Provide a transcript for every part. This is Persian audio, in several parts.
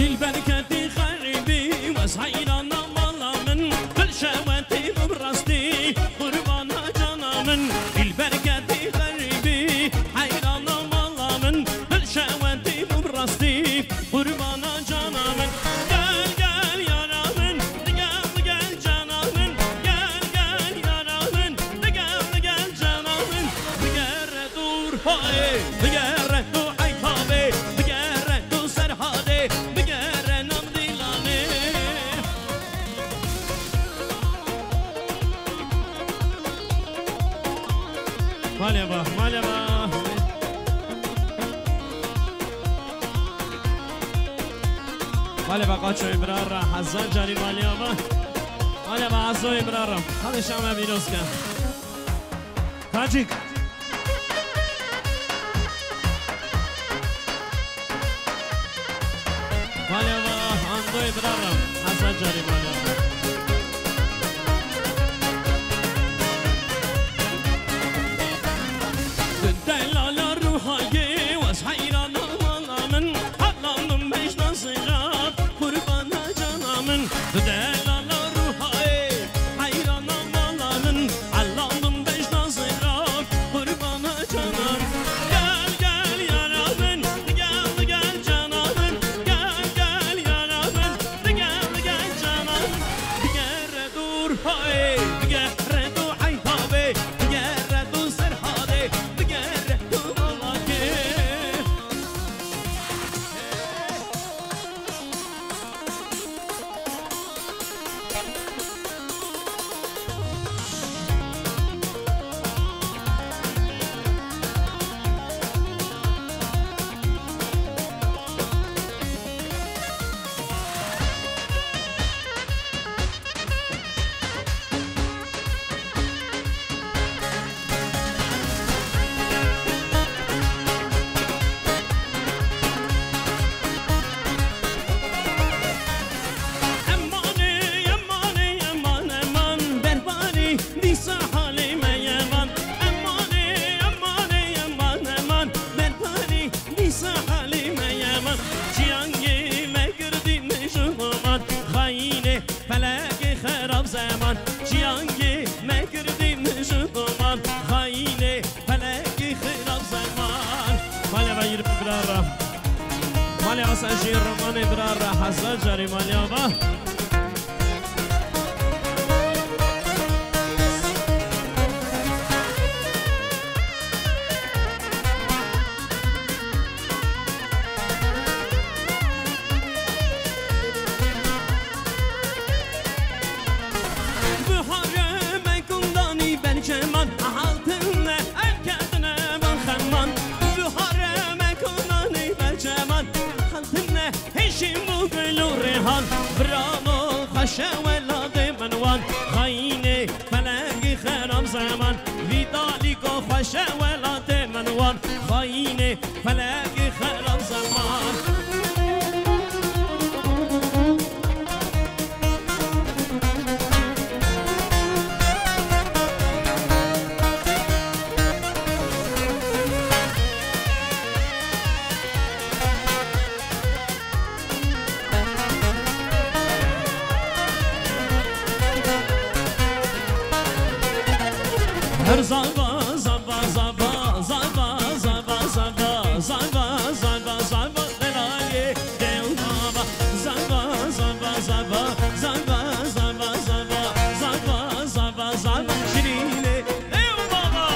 للبركة خربي وسعيران مالا من بالشواتي ببرستي قربانا جانا من للبركة خربي حيران مالا من بالشواتي ببرستي قربانا جانا من قال قال يا رامن قال قال جانا من قال قال يا رامن قال قال جانا من بقرة دور هاي بقرة دور حيطابي بقرة دور سرحادي بقرة نمضي لاني ماليبا ماليبا ماليبا قاتشو إبرارا حزان جاري ماليبا ماليبا عزو إبرارا هذا شامع بيروسكا تاجيك ماليبا عندو إبرارا حزان جاري ماليبا دلال الروحي وسحيران مالا من حلال مش نصيغات قربانا جانا من دلال الروحي حيران مالا من حلال مش نصيغات قربانا جانا قال قال يا رامن قال قال جانا من قال قال يا رامن قال قال جانا بقرة دور هاي بقرة دور حيطابي بقرة دور سرحادي بقرة دور ملاكي أماني أماني أمان أمان برباني ديسا حالي ما يمان أماني أماني أمان أمان برباني ديسا حالي ما يمان جيانجي ما كردي نشوفمان خاينة فلك خراب زمان جيانجي ما كردي نشوفمان خاينة فلك خراب زمان مالي بير برارا مالي مساجير روماني برارا حسن جاري مالي با بحاره میکندانی بنجمان حالتنه اکدنه من خمان بحاره میکندانی بنجمان حالتنه هشیم بگلو ریحان برامو خشه ولاد منوان خاینه فلنگ خراب زمان ویدالی کو خشه ولاد منوان خاینه فلنگ خراب زمان هر زبا زبا زبا زبا زبا زبا زبا زبا زبا دلایه دل بابا زبا زبا زبا زبا زبا زبا زبا زبا زبا شیرینه دل بابا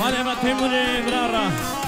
Vale, ma temune brara.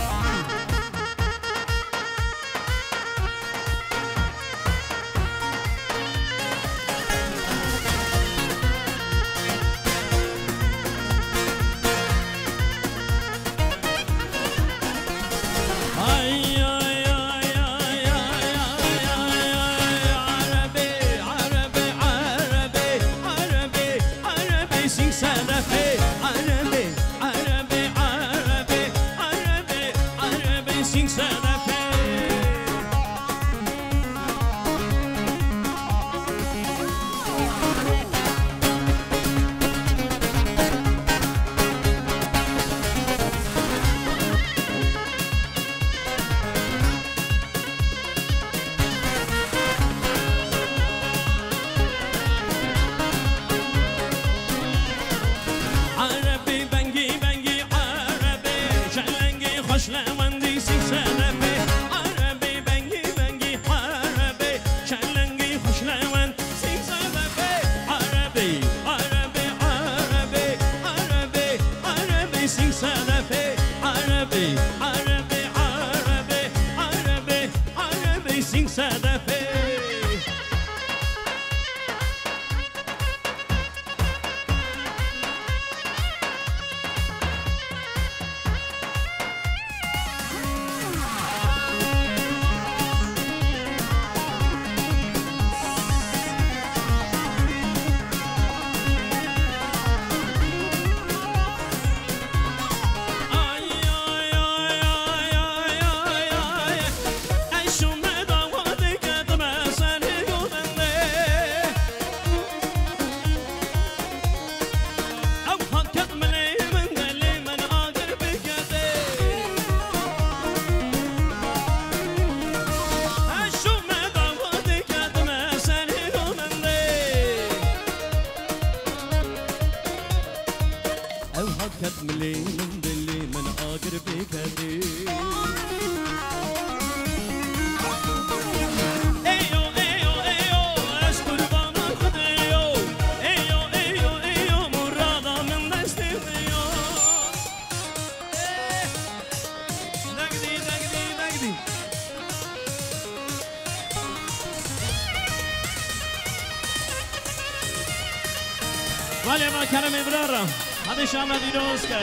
Vale, ma Kerem Ebrar'a. Hadi şamla diyoruz ki.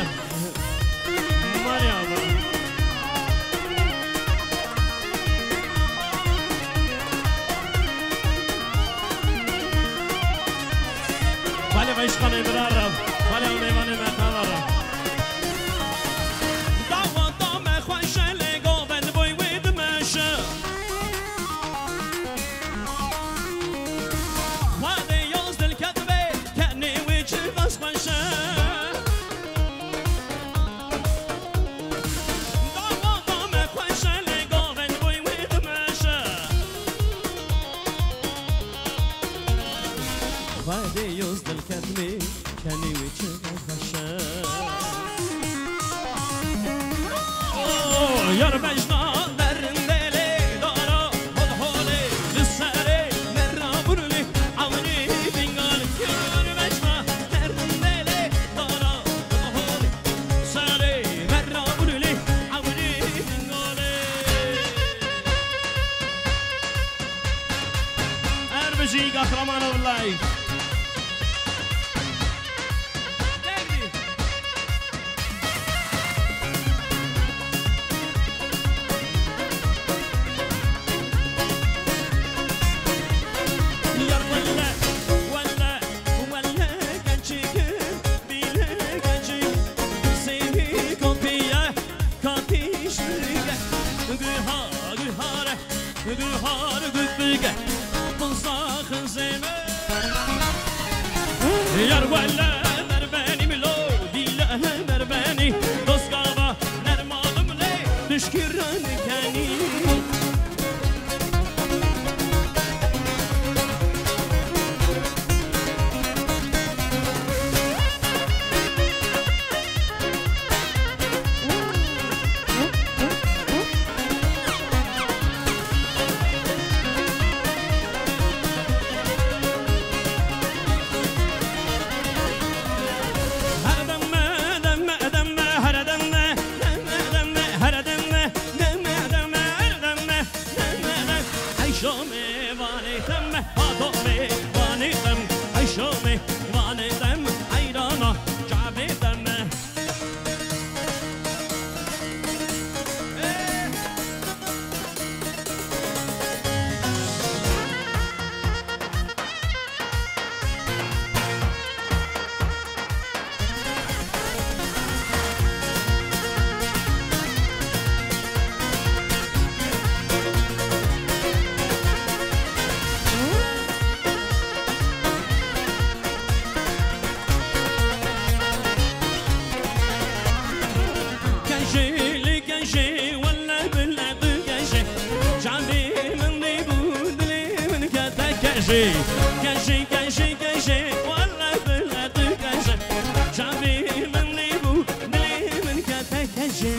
Vale ama. Vale, ma işkan Ebrar'a. Vale, o meyvanı mekavara. Davada mekhoşe lego ben boy with meşe. Vade yoz del katbe kani wichi vasmaşe. Davada mekhoşe lego ben boy with meşe. Vade yoz del katbe kani wichi vasmaşe. Yar mecna derindele dara hole lüsare merra burli avni bingal yar mecna derindele dara hole sare merra burli avni bingale Erbeji Kahramanov Gühar gütbüge Bunsak zeme Yar valla ver benim lo Dile تم هاتومي واني تم عيشومي واني تم حيرانا جعبي تم كنشي كنشي كنشي والله بلاد كنشي شعبي من ليبو دلي من كتا كنشي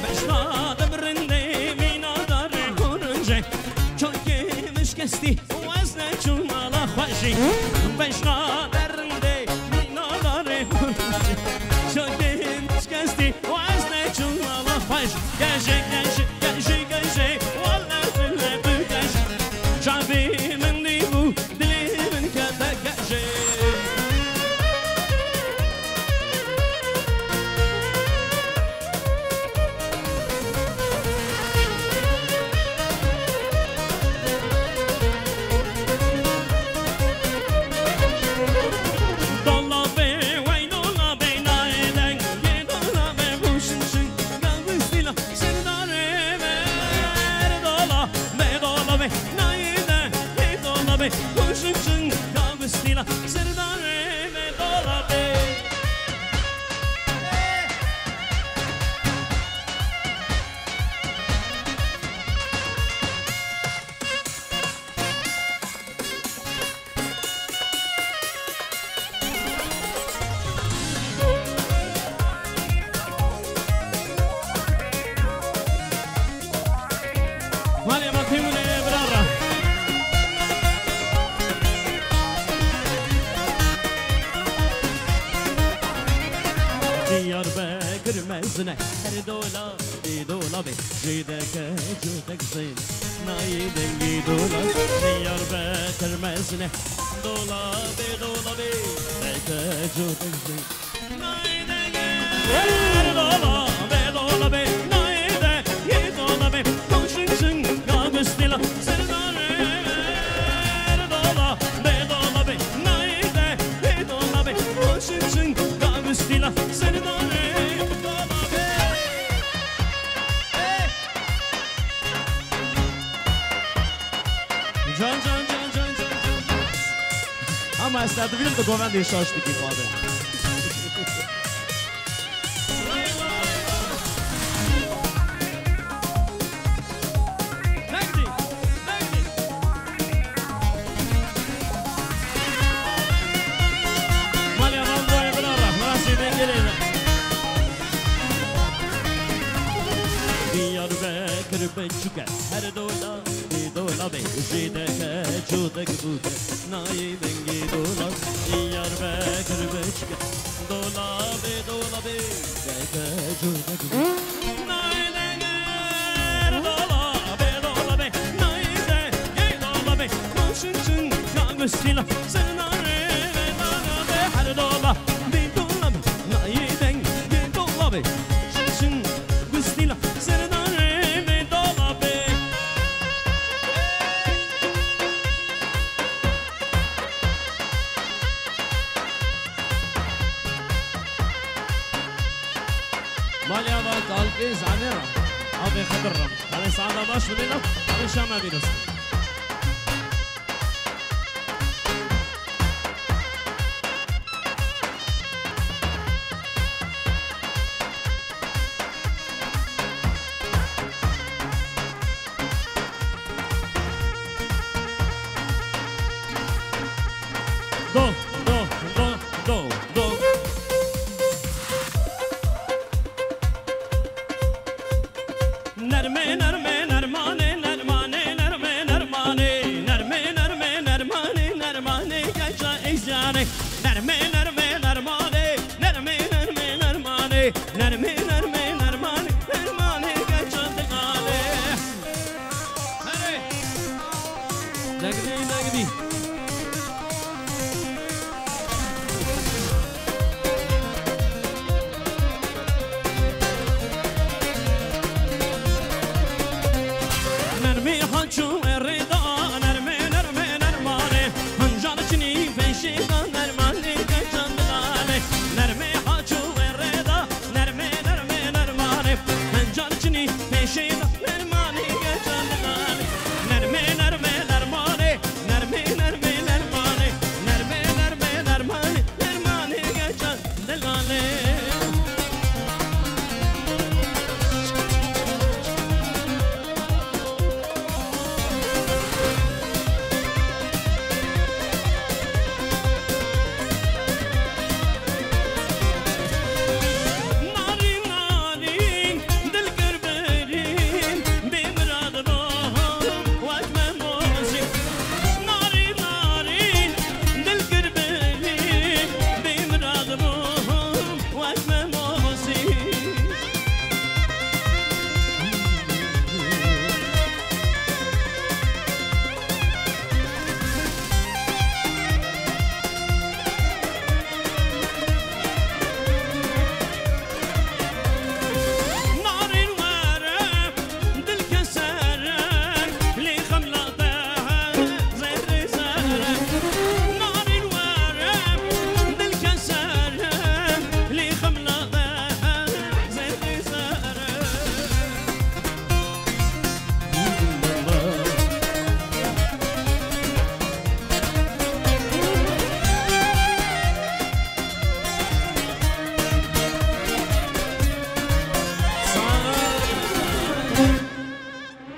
بشنا دبرندي مينا دار كورنجي چونكي مش كستي بشنا درنده مینا داره شده مشکستی و از نچون والا خوش گشه گشه گشه گشه والا فله تو گشه شعبی من دیبو دلی من کتا گشه Girmezine her dola bir dola be Jideke jutek zin Naiden bir dola Diyar be girmezine Dola be Jideke jutek zin Naiden her dola be Naiden bir dola be Konşun gagustila Serdare her dola be Naiden bir dola be Konşun gagustila Serdare Ama estado vindo do governo de Xoxi que foda. Bençuke her dola bir dola be Jideke çudek buke Nayi bengi dola Diyar be kırbençuke Dola be Jideke çudek buke Nayi bengi dola be Nayi bengi dola be Konşun kagustila Sernare ve nana be her dola bir dola be Nayi bengi dola be Konşun kagustila Sernare ماليا بطل في زعمرة أبي خضرم هذا سعادة باش بدينا هذا شامع بيروس Do, do, do, do, do Nerme, nerme, nermane, nermane, nerme, نرمه نرمه نرمانه نرمه نرمه نرمانه نرمه نرمه نرمانه نرمانه گچان دگاله هره دگدی دگدی نرمه حاچو رضا نرمه نرمه نرمانه هنجان چنی پیشیدا نرمانه گچان دگاله نرمه حاچو رضا نرمه نرمه نرمانه هنجان چنی پیشیدا نرمانه گچان دگاله نرمه نرمه نرمانه نرمه نرمه نرمانه نرمه نرمه نرمانه نرمانه گچان دگاله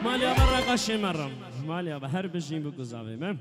مالیا برا قشی مرم مالیا به هر بجیم بگذاریم